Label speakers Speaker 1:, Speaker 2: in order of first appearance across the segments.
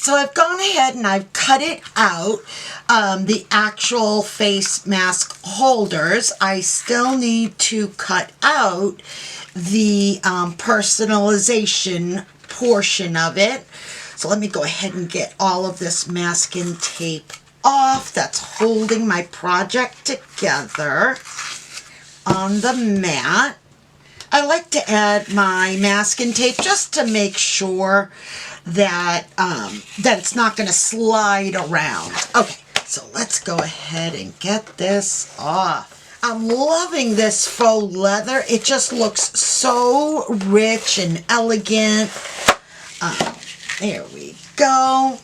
Speaker 1: so I've gone ahead and I've cut it out, the actual face mask holders. I still need to cut out the personalization portion of it. So let me go ahead and get all of this masking tape off that's holding my project together on the mat. I like to add my masking tape just to make sure that that it's not going to slide around. Okay, so let's go ahead and get this off. I'm loving this faux leather. It just looks so rich and elegant. There we go.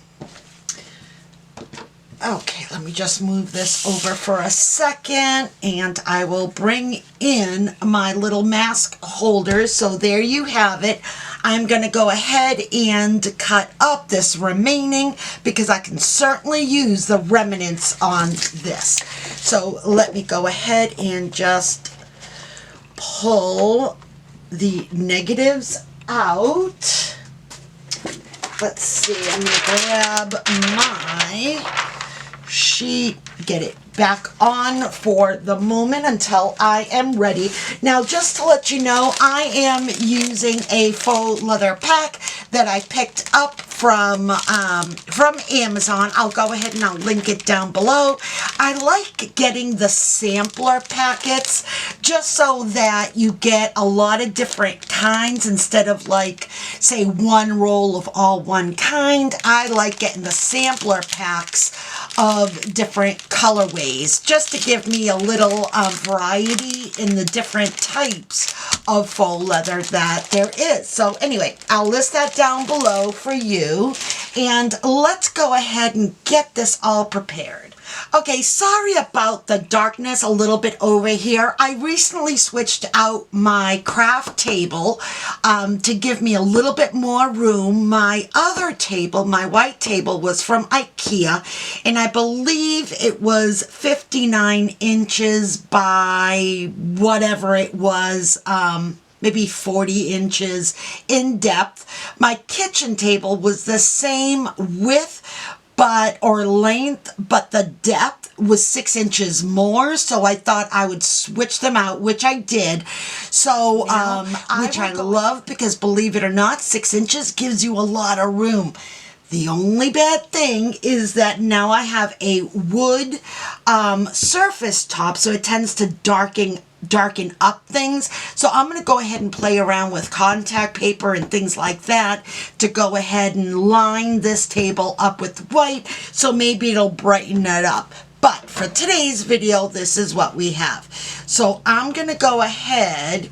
Speaker 1: Okay, let me just move this over for a second, and I will bring in my little mask holders. So there you have it. I'm going to go ahead and cut up this remaining because I can certainly use the remnants on this. So let me go ahead and just pull the negatives out. Let's see, I'm going to grab my sheet, get it back on for the moment until I am ready. Now, just to let you know, I am using a faux leather pack that I picked up from Amazon. I'll go ahead and I'll link it down below. I like getting the sampler packets just so that you get a lot of different kinds instead of, like, say, one roll of all one kind. I like getting the sampler packs of different colorways just to give me a little variety in the different types of faux leather that there is. So anyway, I'll list that down below for you, and let's go ahead and get this all prepared. Okay, sorry about the darkness a little bit over here. I recently switched out my craft table to give me a little bit more room. My other table, my white table, was from IKEA, and I believe it was 59 inches by whatever it was, maybe 40 inches in depth. My kitchen table was the same width or length, but the depth was 6 inches more, so I thought I would switch them out, which I did. So, which I love because, believe it or not, 6 inches gives you a lot of room. The only bad thing is that now I have a wood surface top, so it tends to darken up things. So I'm going to go ahead and play around with contact paper and things like that to go ahead and line this table up with white, so maybe it'll brighten it up. But for today's video, this is what we have. So I'm going to go ahead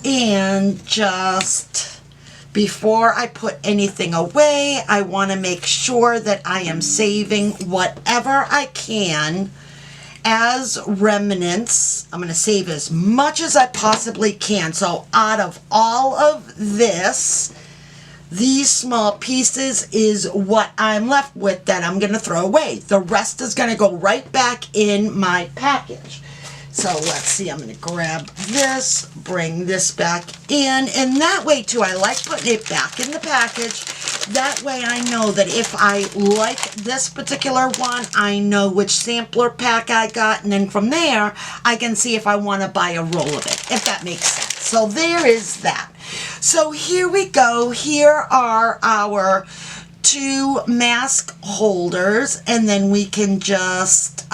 Speaker 1: and just, before I put anything away, I want to make sure that I am saving whatever I can as remnants. I'm going to save as much as I possibly can. So out of all of this, these small pieces is what I'm left with that I'm going to throw away. The rest is going to go right back in my package. So let's see, I'm going to grab this, bring this back in, and that way too, I like putting it back in the package. That way I know that if I like this particular one, I know which sampler pack I got, and then from there, I can see if I want to buy a roll of it, if that makes sense. So there is that. So here we go. Here are our two mask holders, and then we can just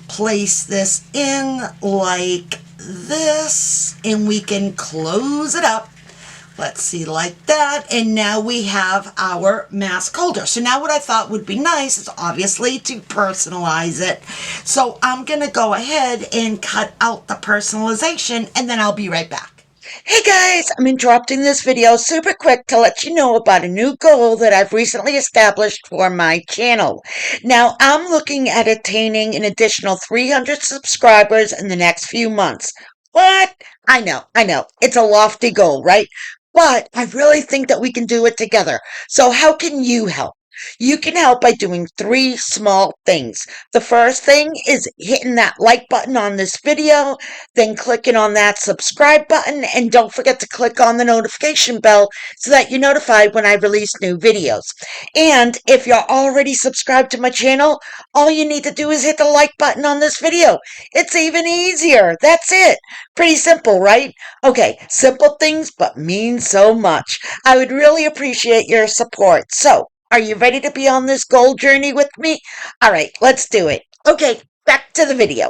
Speaker 1: place this in like this, and we can close it up. Let's see, like that. And now we have our mask holder. So now what I thought would be nice is obviously to personalize it. So I'm going to go ahead and cut out the personalization, and then I'll be right back. Hey guys, I'm interrupting this video super quick to let you know about a new goal that I've recently established for my channel. Now, I'm looking at attaining an additional 300 subscribers in the next few months. What? I know. It's a lofty goal, right? But I really think that we can do it together. So how can you help? You can help by doing 3 small things. The first thing is hitting that like button on this video, then clicking on that subscribe button, and don't forget to click on the notification bell so that you're notified when I release new videos. And if you're already subscribed to my channel, all you need to do is hit the like button on this video. It's even easier. That's it. Pretty simple, right? Okay, simple things but mean so much. I would really appreciate your support. So, are you ready to be on this goal journey with me? All right, let's do it. Okay, back to the video.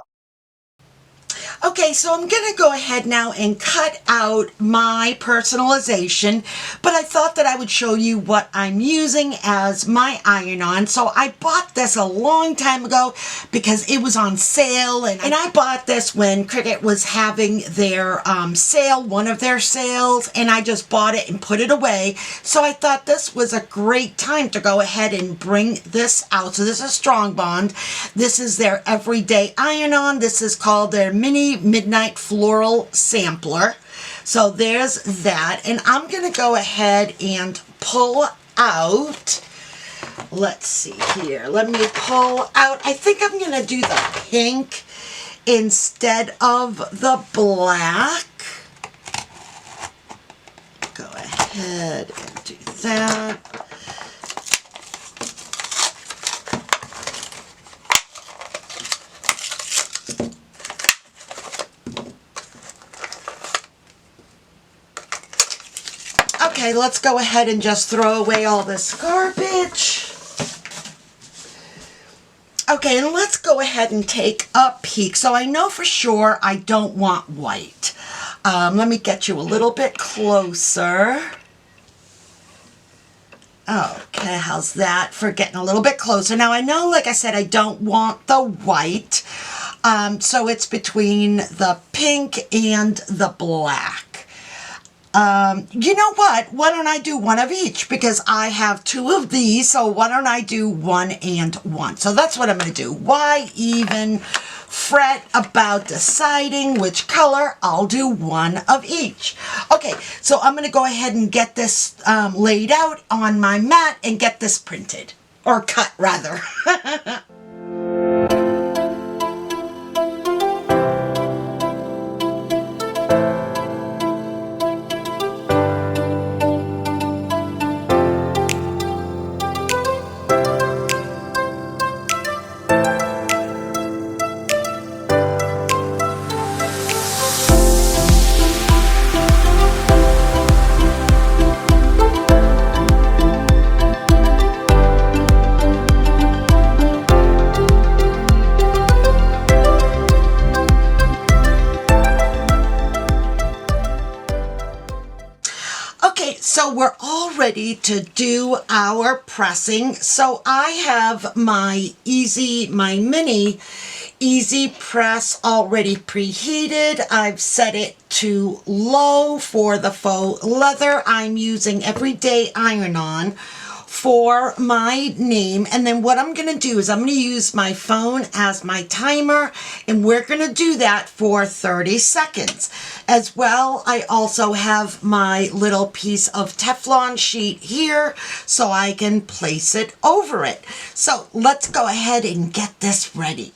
Speaker 1: Okay, so I'm going to go ahead now and cut out my personalization, but I thought that I would show you what I'm using as my iron-on. So I bought this a long time ago because it was on sale, and I bought this when Cricut was having their sale, one of their sales, and I just bought it and put it away. So I thought this was a great time to go ahead and bring this out. So this is Strong Bond. This is their everyday iron-on. This is called their Mini Midnight Floral Sampler. So there's that, and I'm gonna go ahead and pull out, let's see here, let me pull out, I think I'm gonna do the pink instead of the black. Go ahead and do that. Okay, let's go ahead and just throw away all this garbage. Okay, and let's go ahead and take a peek. So I know for sure I don't want white. Let me get you a little bit closer. Okay, how's that for getting a little bit closer? Now I know, like I said, I don't want the white. So it's between the pink and the black. You know what? Why don't I do one of each? Because I have 2 of these, so why don't I do 1 and 1? So that's what I'm going to do. Why even fret about deciding which color? I'll do 1 of each. Okay, so I'm going to go ahead and get this laid out on my mat and get this printed. Or cut, rather. So we're all ready to do our pressing. So I have my mini easy press already preheated. I've set it to low for the faux leather. I'm using everyday iron-on for my name, and then what I'm going to do is I'm going to use my phone as my timer, and we're going to do that for 30 seconds. As well, I also have my little piece of Teflon sheet here so I can place it over it. So let's go ahead and get this ready.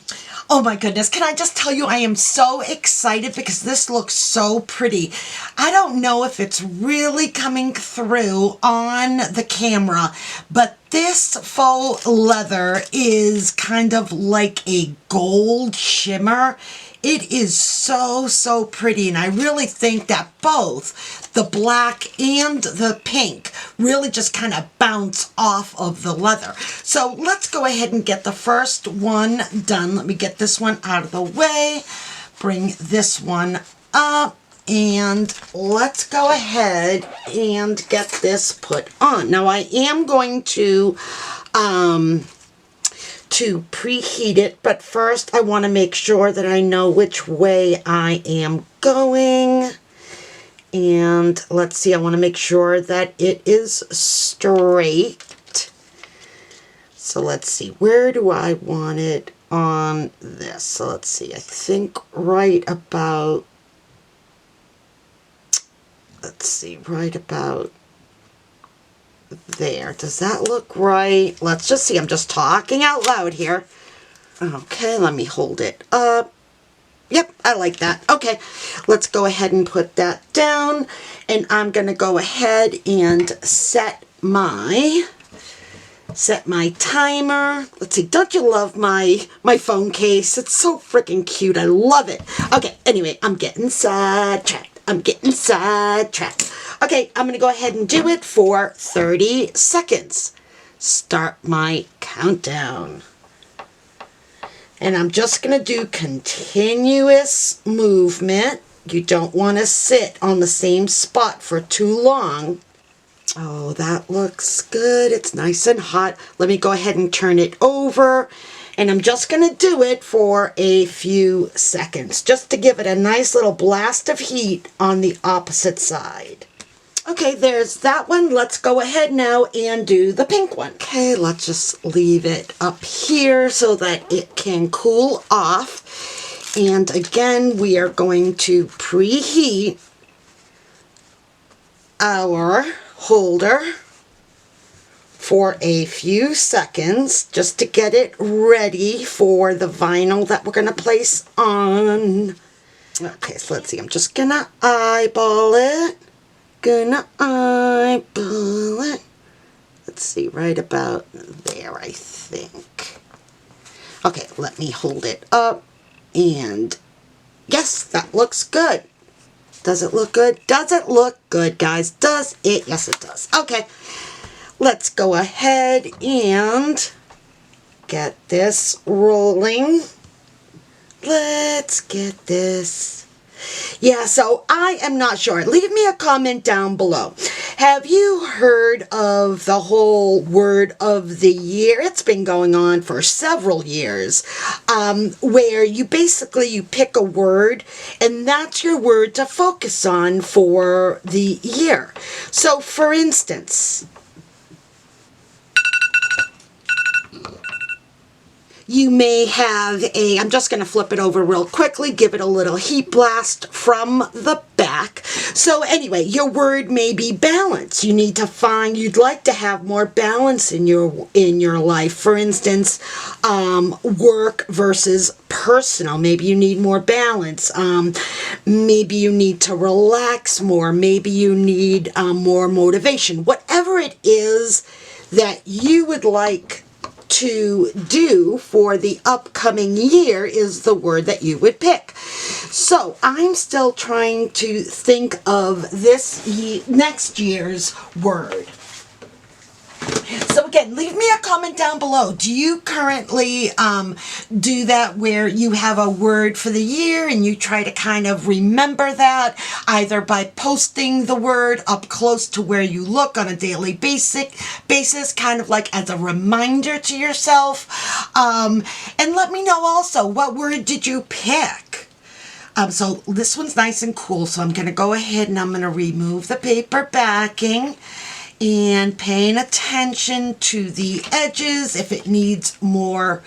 Speaker 1: Oh my goodness, can I just tell you, I am so excited because this looks so pretty. I don't know if it's really coming through on the camera, but this faux leather is kind of like a gold shimmer. It is so, so pretty, and I really think that both the black and the pink really just kind of bounce off of the leather. So let's go ahead and get the first one done. Let me get this one out of the way, bring this one up, and let's go ahead and get this put on. Now I am going to preheat it, but first I want to make sure that I know which way I am going. And let's see, I want to make sure that it is straight. So let's see, where do I want it on this? So let's see, I think right about, let's see, right about there. Does that look right? Let's just see. I'm just talking out loud here. Okay, let me hold it up. Yep, I like that. Okay, let's go ahead and put that down. And I'm going to go ahead and set my timer. Let's see, don't you love my phone case? It's so freaking cute. I love it. Okay, anyway, I'm getting sidetracked. Okay, I'm going to go ahead and do it for 30 seconds. Start my countdown. And I'm just going to do continuous movement. You don't want to sit on the same spot for too long. Oh, that looks good. It's nice and hot. Let me go ahead and turn it over. And I'm just going to do it for a few seconds, just to give it a nice little blast of heat on the opposite side. Okay, there's that one. Let's go ahead now and do the pink one. Okay, let's just leave it up here so that it can cool off. And again, we are going to preheat our holder for a few seconds just to get it ready for the vinyl that we're going to place on. Okay, so let's see. I'm just going to eyeball it. Let's see, right about there, I think. Okay, let me hold it up, and yes, that looks good. Does it look good? Does it look good, guys? Does it? Yes, it does. Okay, let's go ahead and get this rolling. Let's get this. Yeah, so I am not sure. Leave me a comment down below. Have you heard of the whole word of the year? It's been going on for several years, where you pick a word, and that's your word to focus on for the year. So, for instance, you may have I'm just going to flip it over real quickly, give it a little heat blast from the back. So anyway, your word may be balance. You need to find, you'd like to have more balance in your life. For instance, work versus personal. Maybe you need more balance. Maybe you need to relax more. Maybe you need more motivation. Whatever it is that you would like to do for the upcoming year is the word that you would pick. So I'm still trying to think of next year's word. So again, leave me a comment down below. Do you currently do that where you have a word for the year and you try to kind of remember that either by posting the word up close to where you look on a daily basis, kind of like as a reminder to yourself? And let me know also, what word did you pick? So this one's nice and cool, so I'm going to go ahead and I'm going to remove the paper backing. And paying attention to the edges. If it needs more,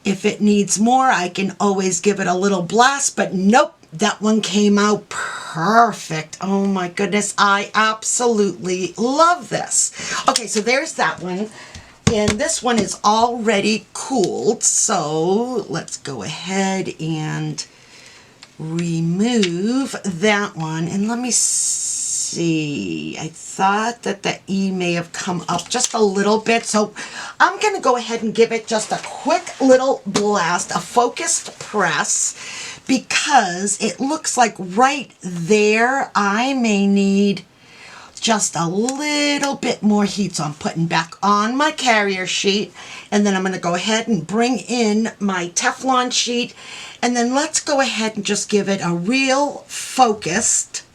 Speaker 1: I can always give it a little blast, but nope, that one came out perfect. Oh my goodness, I absolutely love this. Okay, so there's that one. And this one is already cooled, so let's go ahead and remove that one. And let me see. I thought that the E may have come up just a little bit, so I'm going to go ahead and give it just a quick little blast, a focused press, because it looks like right there I may need just a little bit more heat. So I'm putting back on my carrier sheet, and then I'm going to go ahead and bring in my Teflon sheet, and then let's go ahead and just give it a real focused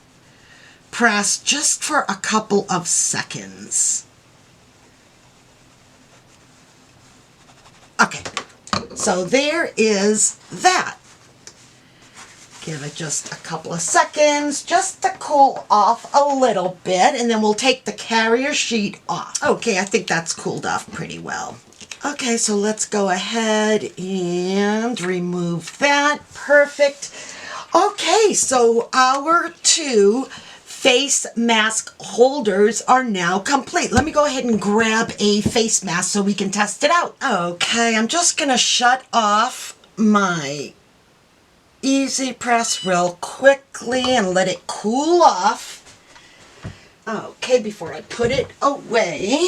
Speaker 1: press just for a couple of seconds. Okay, so there is that. Give it just a couple of seconds just to cool off a little bit, and then we'll take the carrier sheet off. Okay, I think that's cooled off pretty well. Okay, so let's go ahead and remove that. Perfect. Okay, so our two face mask holders are now complete. Let me go ahead and grab a face mask so we can test it out. Okay, I'm just gonna shut off my Easy Press real quickly and let it cool off. Okay, before I put it away.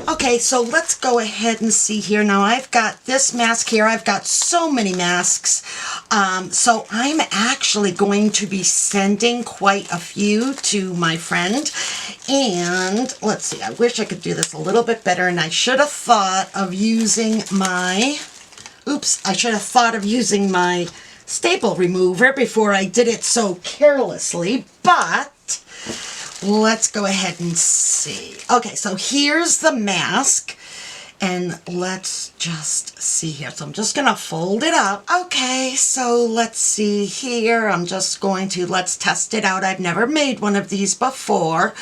Speaker 1: Okay, so let's go ahead and see here. Now I've got this mask here. I've got so many masks. So I'm actually going to be sending quite a few to my friend. And let's see, I wish I could do this a little bit better. And I should have thought of using my, I should have thought of using my staple remover before I did it so carelessly. But let's go ahead and see. Okay, so here's the mask. And let's just see here. So I'm just going to fold it up. Okay, so let's see here. I'm just going to, let's test it out. I've never made one of these before.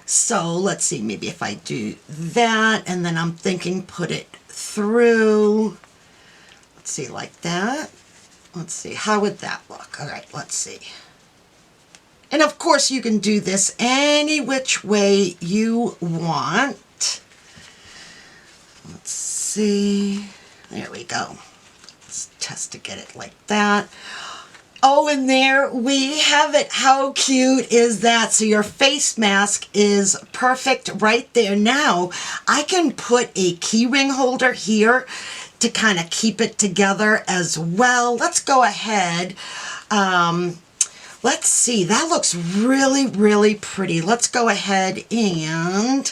Speaker 1: So let's see, maybe if I do that, and then I'm thinking put it through. Let's see, like that. Let's see, how would that look? All right, let's see. And of course you can do this any which way you want. Let's see. There we go. Let's test to get it like that. Oh, and there we have it. How cute is that? So your face mask is perfect right there. Now, I can put a key ring holder here to kind of keep it together as well. Let's go ahead. Let's see. That looks really, really pretty. Let's go ahead and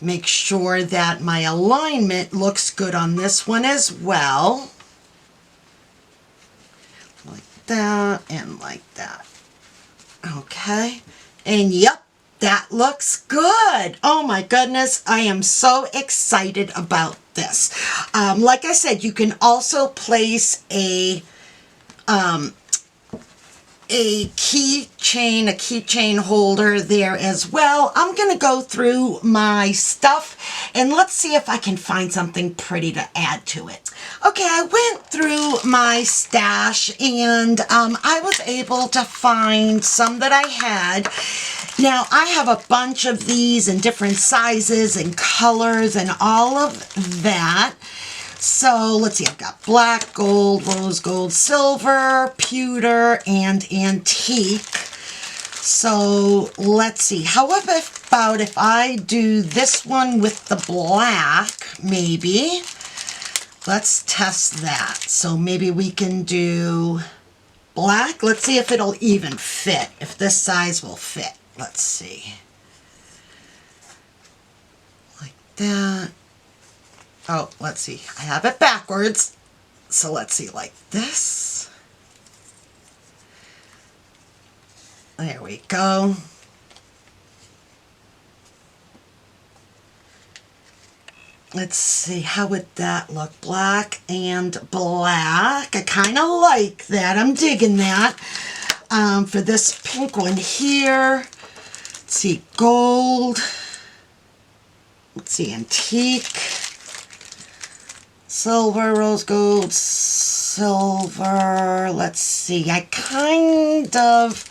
Speaker 1: make sure that my alignment looks good on this one as well. Like that and like that. Okay. And yep, that looks good. Oh my goodness. I am so excited about this. Like I said, you can also place a keychain holder there as well. I'm going to go through my stuff and let's see if I can find something pretty to add to it. Okay, I went through my stash and I was able to find some that I had. Now, I have a bunch of these in different sizes and colors and all of that. So let's see, I've got black, gold, rose gold, silver, pewter, and antique. So let's see, how about if I do this one with the black, maybe? Let's test that. So maybe we can do black. Let's see if it'll even fit, if this size will fit. Let's see. Like that. Oh, let's see. I have it backwards. So let's see, like this. There we go. Let's see, how would that look? Black and black. I kind of like that. I'm digging that. For this pink one here. Let's see, gold. Let's see, antique. Silver, rose gold, silver. Let's see. I kind of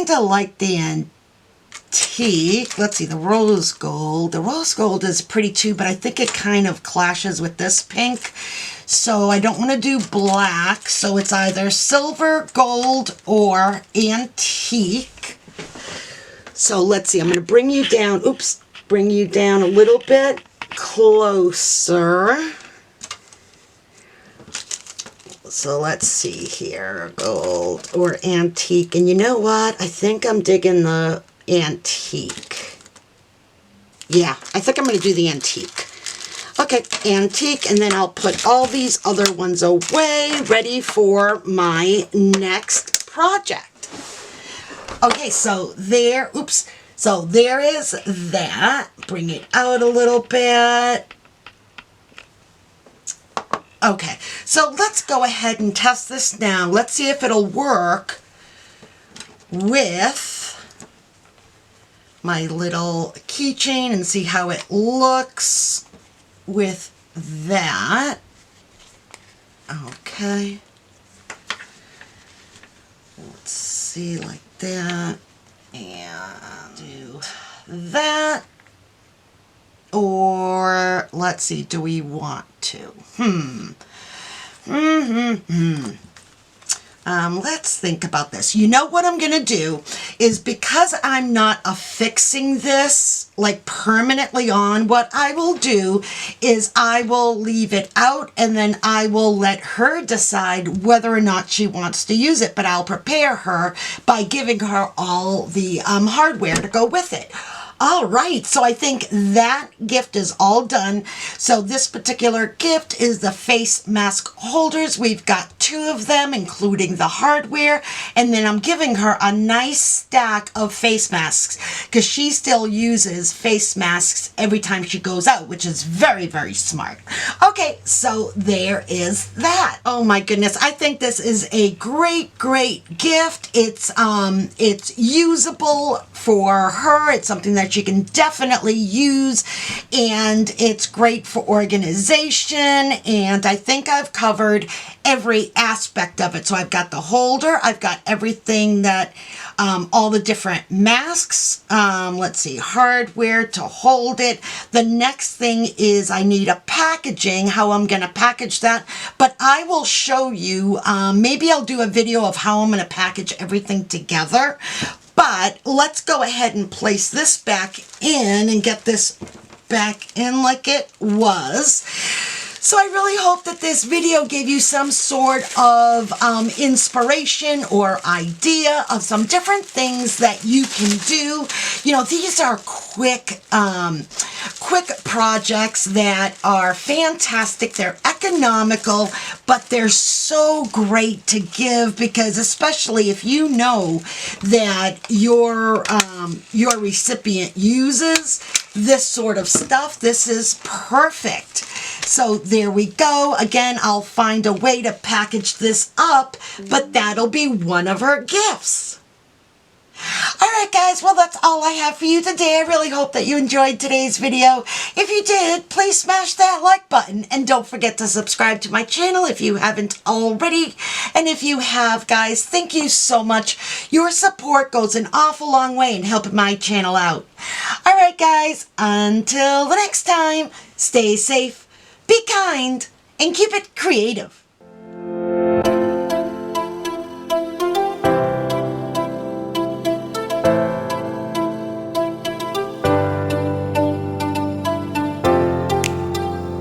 Speaker 1: like the antique. Let's see, the rose gold. The rose gold is pretty too, but I think it kind of clashes with this pink. So I don't want to do black. So it's either silver, gold, or antique. So let's see. I'm going to bring you down. Oops. Bring you down a little bit closer. So let's see here, gold or antique. And you know what? I think I'm digging the antique. Yeah, I think I'm going to do the antique. Okay, antique, and then I'll put all these other ones away, ready for my next project. Okay, so there, oops. So there is that. Bring it out a little bit. Okay, so let's go ahead and test this now. Let's see if it'll work with my little keychain and see how it looks with that. Okay. see, like that, and do that. Or let's see, do we want to? Let's think about this. You know what I'm going to do is, because I'm not affixing this like permanently on, what I will do is I will leave it out and then I will let her decide whether or not she wants to use it. But I'll prepare her by giving her all the hardware to go with it. All right, so I think that gift is all done. So this particular gift is the face mask holders. We've got 2 of them, including the hardware. And then I'm giving her a nice stack of face masks because she still uses face masks every time she goes out, which is very, very smart. Okay, so there is that. Oh my goodness, I think this is a great, great gift. It's usable for her. It's something that she can definitely use, and it's great for organization, and I think I've covered every aspect of it. So I've got the holder, I've got everything that all the different masks, let's see, hardware to hold it. The next thing is I need a packaging, how I'm going to package that, but I will show you, maybe I'll do a video of how I'm going to package everything together. But let's go ahead and place this back in and get this back in like it was. So I really hope that this video gave you some sort of inspiration or idea of some different things that you can do. You know, these are quick projects that are fantastic. They're economical, but they're so great to give, because especially if you know that your recipient uses this sort of stuff, this is perfect. So there we go. Again, I'll find a way to package this up, but that'll be one of her gifts. Alright guys, well that's all I have for you today. I really hope that you enjoyed today's video. If you did, please smash that like button, and don't forget to subscribe to my channel if you haven't already. And if you have, guys, thank you so much. Your support goes an awful long way in helping my channel out. Alright guys, until the next time, stay safe, be kind, and keep it creative.